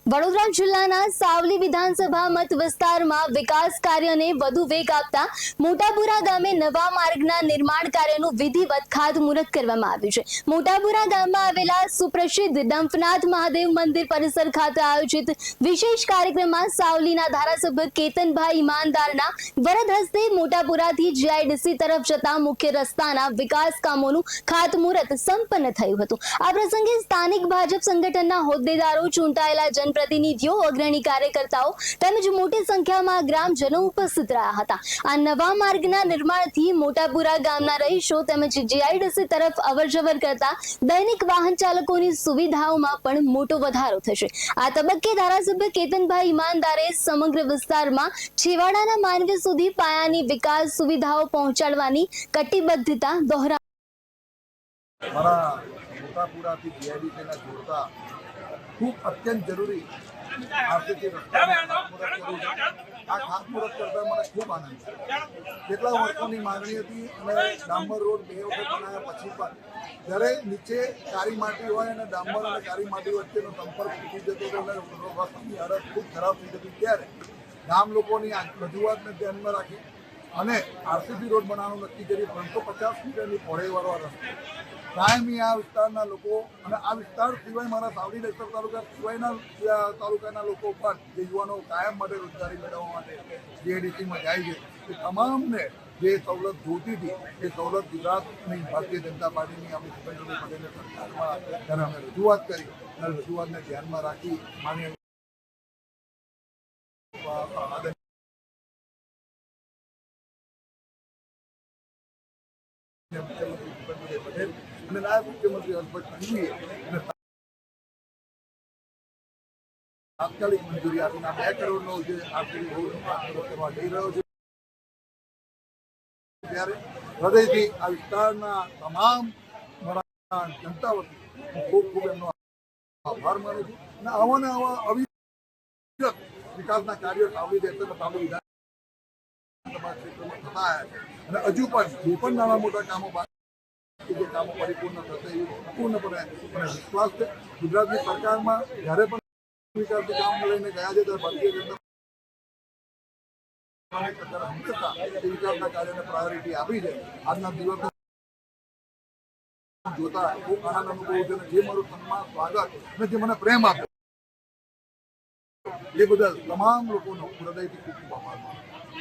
વડોદરા જિલ્લાના સાવલી વિધાનસભા મત વિસ્તારમાં વિકાસ કાર્યને વધુ વેગ આપતા મોટાપુરા ગામે નવા માર્ગના નિર્માણ કાર્યનું વિધિવત ખાતમુહૂર્ત કરવામાં આવ્યું છે। મોટાપુરા ગામમાં આવેલા સુપ્રસિદ્ધ ડંફનાથ મહાદેવ મંદિર પરિસર ખાતે આયોજિત વિશેષ કાર્યક્રમમાં સાવલીના ધારાસભ્ય કેતનભાઈ ઈમાનદારના વરદ હસ્તે મોટાપુરાથી જીઆઈડીસી તરફ જતા મુખ્ય રસ્તાના વિકાસ કામોનું ખાતમુહૂર્ત સંપન્ન થયું હતું। આ પ્રસંગે સ્થાનિક ભાજપ સંગઠનના હોદ્દેદારો, ચૂંટાયેલા પ્રતિનિધિઓ, અગ્રણી કાર્યકર્તાઓ તેમજ મોટી સંખ્યામાં ગ્રામજનો ઉપસ્થિત રહ્યા હતા। આ નવા માર્ગના નિર્માણથી મોટાપુરા ગામના રહીશો તેમજ જીઆઈડીસી તરફ અવરજવર કરતા દૈનિક વાહન ચાલકોની સુવિધાઓમાં પણ મોટો વધારો થશે। આ તબક્કે ધારાસભ્ય કેતનભાઈ ઈમાનદારે સમગ્ર વિસ્તારમાં છેવાડાના માનવી સુધી પાયાની વિકાસ સુવિધાઓ પહોંચાડવાની કટિબદ્ધતા દોહરાવી। खूब अत्यंत जरूरी आरसीसी आ खातमुहूर्त करता मैं खूब आनंद है। કેટલા વર્ષોની માંગણી હતી અને ડામર રોડ 2 વખત બનાવ્યા પછી પણ જ્યારે નીચે કાળી માટી હોય અને ડામર અને કાળી માટી વચ્ચેનો સંપર્ક તૂટી જતો હતો અને રસ્તાની હાલત ખૂબ ખરાબ થઈ જતી, ત્યારે ગામ લોકોની રજૂઆતને ધ્યાનમાં રાખી અને આરસીસી રોડ બનાવવાનું નક્કી કરી 350 મીટરની પહોળાઈવાળો રસ્તો કાયમી આ વિસ્તારના લોકો અને આ વિસ્તાર સિવાય મારા સાવલી ડેસર તાલુકા સિવાયના તાલુકાના લોકો પણ જે યુવાનો કાયમ માટે રોજગારી મેળવવા માટે જીઆઈડીસીમાં જાય છે, એ તમામને જે સવલત જોતી હતી એ સવલત ગુજરાતની ભારતીય જનતા પાર્ટીની આપણી ભૂપેન્દ્રભાઈ પટેલની સરકારમાં ત્યારે અમે રજૂઆત કરી અને રજૂઆતને ધ્યાનમાં રાખી માન્ય મુખ્યમંત્રી ભૂપેન્દ્રભાઈ પટેલ અને નાયબ મુખ્યમંત્રી હર્ષભાઈ સંઘવીએ તાત્કાલિક મંજૂરી આપીને 2 કરોડનો જે આરસીસી રોડનો કામ કરવા જઈ રહ્યો છે, ત્યારે હૃદયથી આ વિસ્તારના તમામ જનતા વતી ખૂબ ખૂબ એમનો આભાર માનું છું અને આવા અવિરત વિકાસના કાર્યો સાવલી દેશના તાલુ વિધાનસભા ક્ષેત્રમાં થતા આવ્યા છે અને હજુ પણ જે પણ નાના મોટા કામો જે કામો પરિપૂર્ણ થશે એ પૂર્ણપણે મને વિશ્વાસ છે। ગુજરાતની સરકારમાં જ્યારે પણ વિકાસનું કામ લઈને ગયા છે ત્યારે ભારતીય જનતા હંમેશા એ વિકાસના કાર્યને પ્રાયોરિટી આપી છે। આજના દિવસ જોતા ખૂબ આનંદ અનુભવું છે અને જે મારું સન્માન, સ્વાગત અને જે મને પ્રેમ આપ્યો એ બદલ તમામ લોકોનો હૃદયથી ખૂબ ખૂબ આભાર।